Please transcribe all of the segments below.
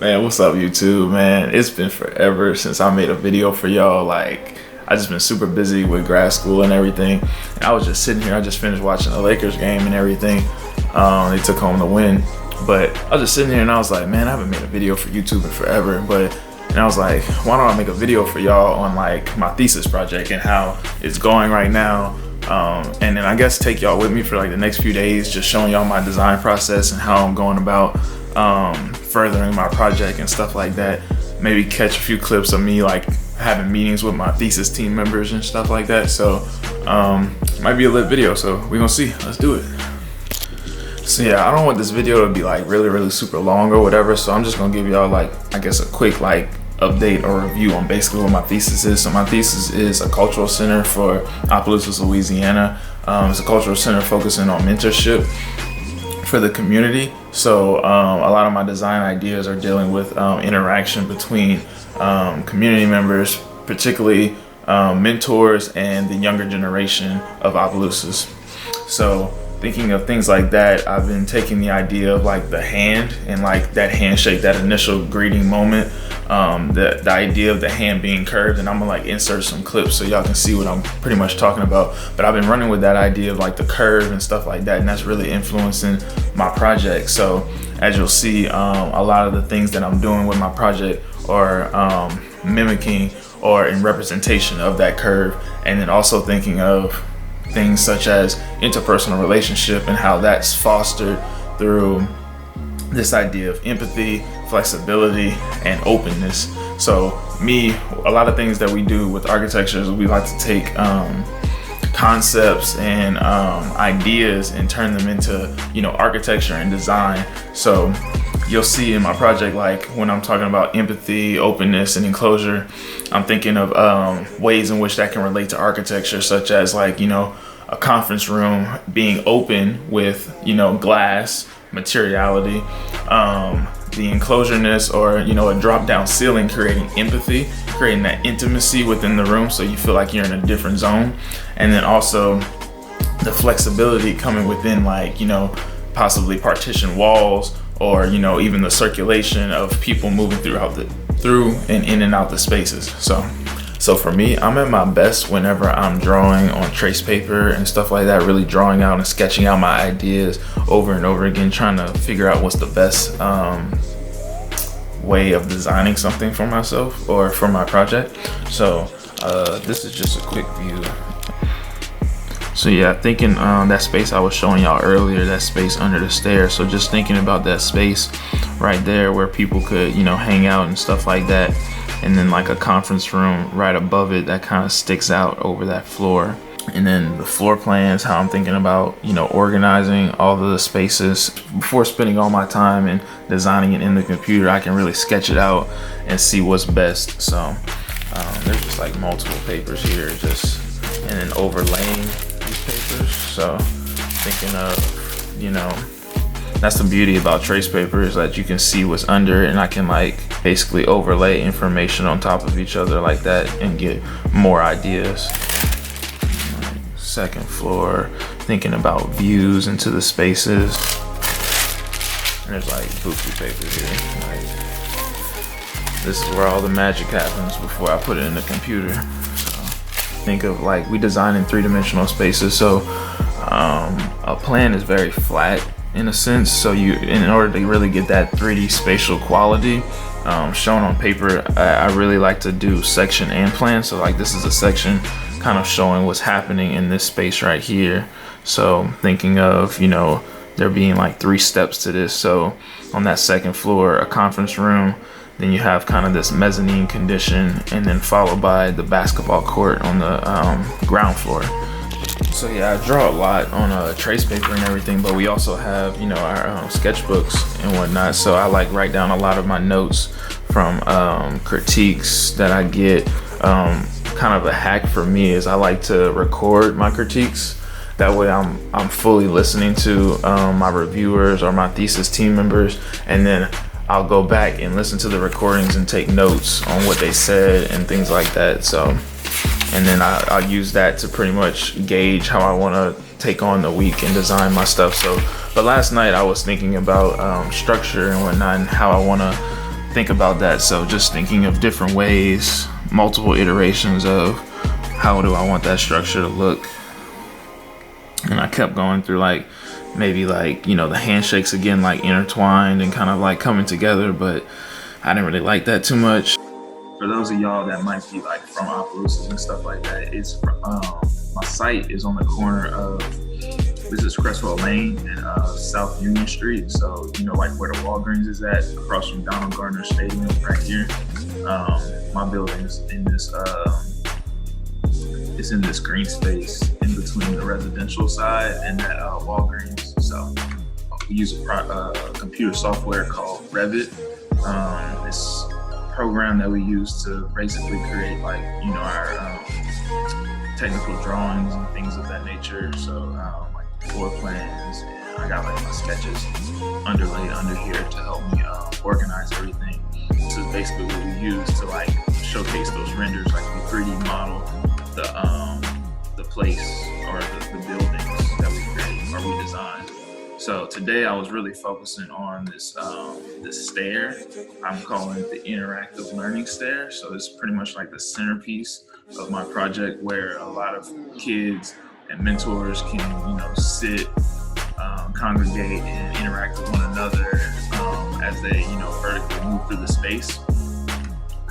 Man, what's up, YouTube, man? It's been forever since I made a video for y'all. Like, I just been super busy with grad school and everything. And I was just sitting here. I just finished watching the Lakers game and everything. They took home the win. But I was just sitting here and I was like, man, I haven't made a video for YouTube in forever. And I was like, why don't I make a video for y'all on like my thesis project and how it's going right now. And then I guess take y'all with me for like the next few days, just showing y'all my design process and how I'm going about furthering my project and stuff like that. Maybe catch a few clips of me like having meetings with my thesis team members and stuff like that. So might be a lit video, so we're gonna see. Let's do it. So yeah, I don't want this video to be like really super long or whatever, so I'm just gonna give y'all like, I guess, a quick like update or review on basically what my thesis is. So my thesis is a cultural center for Opelousas, Louisiana. It's a cultural center focusing on mentorship for the community. So a lot of my design ideas are dealing with interaction between community members, particularly mentors and the younger generation of Opelousas. So thinking of things like that, I've been taking the idea of like the hand and like that handshake, that initial greeting moment, the idea of the hand being curved, and I'm gonna like insert some clips so y'all can see what I'm pretty much talking about. But I've been running with that idea of like the curve and stuff like that, and that's really influencing my project. So as you'll see, a lot of the things that I'm doing with my project are mimicking or in representation of that curve, and then also thinking of things such as interpersonal relationship and how that's fostered through this idea of empathy, flexibility, and openness. So a lot of things that we do with architecture is we like to take concepts and ideas and turn them into, architecture and design. So you'll see in my project, like when I'm talking about empathy, openness, and enclosure, I'm thinking of ways in which that can relate to architecture, such as like, a conference room being open with, glass, materiality, the enclosureness, or, a drop down ceiling, creating empathy, creating that intimacy within the room so you feel like you're in a different zone. And then also the flexibility coming within like, possibly partition walls, or even the circulation of people moving through and in and out the spaces. So for me, I'm at my best whenever I'm drawing on trace paper and stuff like that, really drawing out and sketching out my ideas over and over again, trying to figure out what's the best way of designing something for myself or for my project. So this is just a quick view. So yeah, thinking that space I was showing y'all earlier, that space under the stairs. So just thinking about that space right there where people could, hang out and stuff like that. And then like a conference room right above it that kind of sticks out over that floor. And then the floor plans, how I'm thinking about, organizing all of the spaces. Before spending all my time and designing it in the computer, I can really sketch it out and see what's best. So there's just like multiple papers here, and then overlaying these papers. So thinking of, that's the beauty about trace paper, is that you can see what's under it, and I can like basically overlay information on top of each other like that and get more ideas. Second floor, thinking about views into the spaces. And there's like buku paper here. Like, this is where all the magic happens before I put it in the computer. So think of like, we design in three-dimensional spaces, so a plan is very flat in a sense. So in order to really get that 3D spatial quality shown on paper, I really like to do section and plan. So like this is a section kind of showing what's happening in this space right here. So thinking of, there being like 3 steps to this. So on that second floor, a conference room, then you have kind of this mezzanine condition, and then followed by the basketball court on the ground floor. So yeah, I draw a lot on trace paper and everything, but we also have, our sketchbooks and whatnot. So I like write down a lot of my notes from critiques that I get. Kind of a hack for me is I like to record my critiques. That way I'm fully listening to my reviewers or my thesis team members, and then I'll go back and listen to the recordings and take notes on what they said and things like that. So, and then I'll use that to pretty much gauge how I want to take on the week and design my stuff. So, but last night I was thinking about structure and whatnot, and how I want to think about that. So just thinking of different ways, multiple iterations of how do I want that structure to look. And I kept going through like maybe like, you know, the handshakes again, like intertwined and kind of like coming together, but I didn't really like that too much. For those of y'all that might be like from Opelousas and stuff like that, it's my site is on the corner of, this is Crestwell Lane and South Union Street. So, you know, like where the Walgreens is at, across from Donald Gardner Stadium right here. My building's in this, it's in this green space in between the residential side and that Walgreens. So we use a computer software called Revit. It's a program that we use to basically create like, you know, our technical drawings and things of that nature. So like floor plans, and I got like my sketches underlaid under here to help me organize everything. This is basically what we use to like showcase those renders, like we 3D model the place or the buildings that we create or we design. So today I was really focusing on this this stair. I'm calling it the interactive learning stair. So it's pretty much like the centerpiece of my project, where a lot of kids and mentors can, you know, sit, congregate and interact with one another as they, you know, vertically move through the space.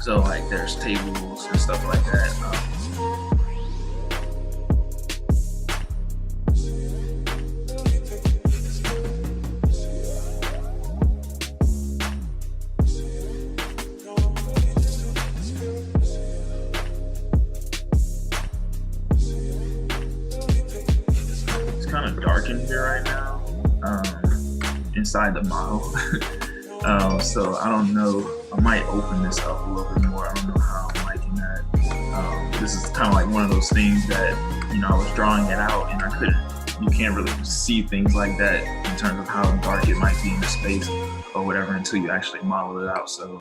So like there's tables and stuff like that. Kind of dark in here right now, inside the model. So I don't know, I might open this up a little bit more. I don't know how I'm liking that. This is kind of like one of those things that, you know, I was drawing it out and you can't really see things like that in terms of how dark it might be in the space or whatever until you actually model it out. So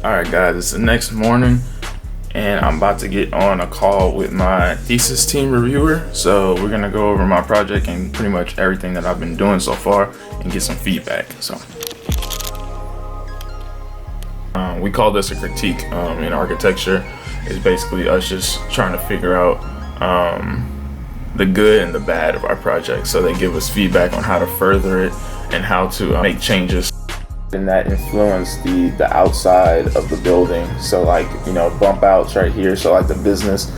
all right guys, it's the next morning and I'm about to get on a call with my thesis team reviewer. So we're gonna go over my project and pretty much everything that I've been doing so far and get some feedback. So we call this a critique in architecture. It's basically us just trying to figure out the good and the bad of our project. So they give us feedback on how to further it and how to make changes. And that influence the outside of the building. So like, you know, bump outs right here. So like the business.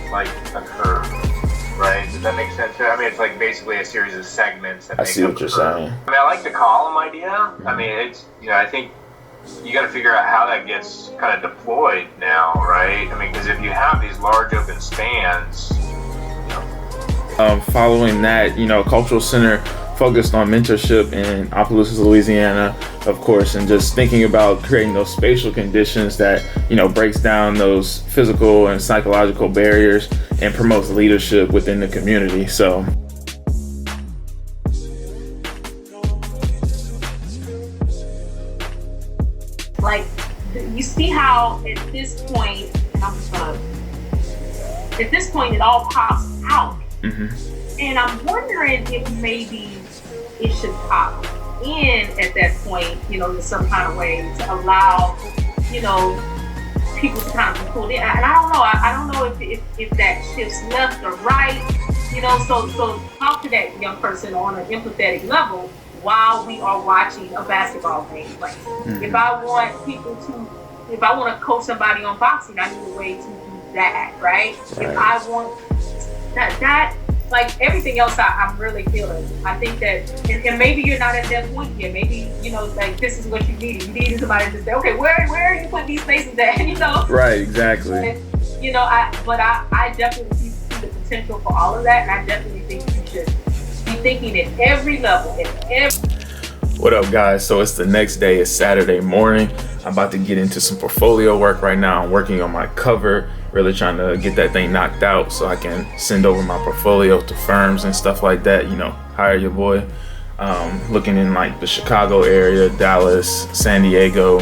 Like a curve, right? Does that make sense? I mean, it's like basically a series of segments that I see what you're saying. I mean, I like the column idea. Mm-hmm. I mean, it's, you know, I think you got to figure out how that gets kind of deployed now, right? I mean, because if you have these large open spans, you know. Following that, you know, cultural center focused on mentorship in Opelousas, Louisiana, of course, and just thinking about creating those spatial conditions that, you know, breaks down those physical and psychological barriers and promotes leadership within the community. So like, you see how at this point, and I'm just gonna, at this point it all pops out. Mm-hmm. And I'm wondering if maybe it should pop in at that point, you know, in some kind of way to allow, you know, people to kind of be pulled in. And I don't know. I don't know if that shifts left or right, you know. So talk to that young person on an empathetic level while we are watching a basketball game play. Mm-hmm. If I want to coach somebody on boxing, I need a way to do that, right? If I want that. Like everything else I'm really feeling. I think that, and maybe you're not at that point yet. Maybe, you know, like this is what you needed. You needed somebody to say, okay, where are you putting these spaces at? You know? Right, exactly. And, you know, I definitely see the potential for all of that, and I definitely think you should be thinking at every level, What up, guys? So it's the next day. It's Saturday morning. I'm about to get into some portfolio work right now. I'm working on my cover really trying to get that thing knocked out so I can send over my portfolio to firms and stuff like that, you know, hire your boy. Looking in like the Chicago area, Dallas, San Diego,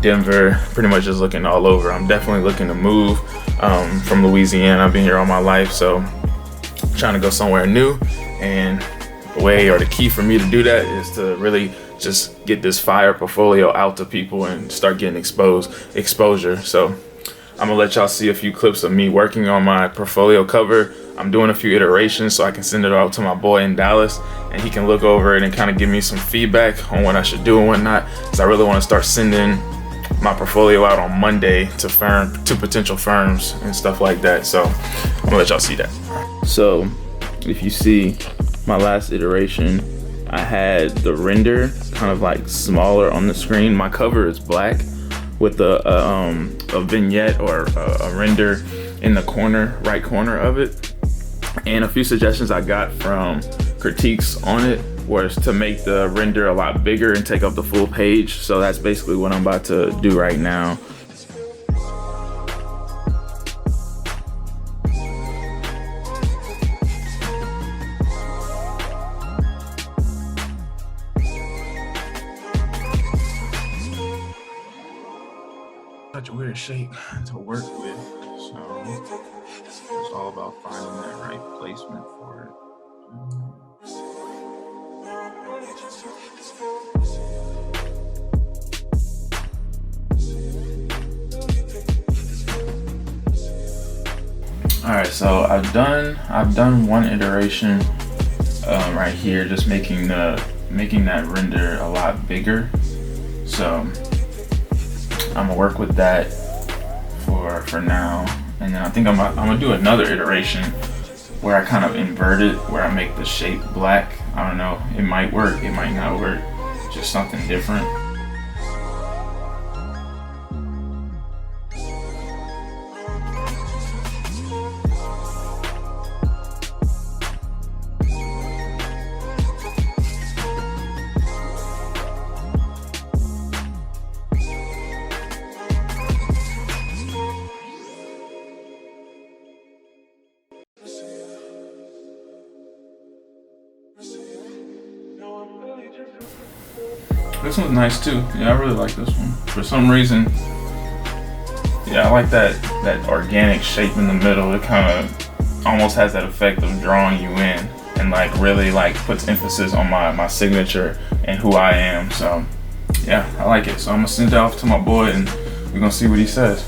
Denver, pretty much just looking all over. I'm definitely looking to move from Louisiana. I've been here all my life, so trying to go somewhere new, and the way or the key for me to do that is to really just get this fire portfolio out to people and start getting exposure. So I'm gonna let y'all see a few clips of me working on my portfolio cover. I'm doing a few iterations so I can send it out to my boy in Dallas, and he can look over it and kind of give me some feedback on what I should do and whatnot, because I really want to start sending my portfolio out on Monday to potential firms and stuff like that. So I'm gonna let y'all see that. So if you see my last iteration, I had the render kind of like smaller on the screen. My cover is black with a vignette or a render in the right corner of it. And a few suggestions I got from critiques on it was to make the render a lot bigger and take up the full page. So that's basically what I'm about to do right now. Such a weird shape to work with, so it's all about finding that right placement for it. All right, so I've done one iteration right here, just making that render a lot bigger. So I'm gonna work with that for now, and then I think I'm gonna do another iteration where I kind of invert it, where I make the shape black. I don't know, it might work, it might not work, just something different. This one's nice too. Yeah, I really like this one. For some reason, yeah, I like that organic shape in the middle. It kind of almost has that effect of drawing you in, and like really like puts emphasis on my signature and who I am. So yeah, I like it. So I'm gonna send it off to my boy, and we're gonna see what he says.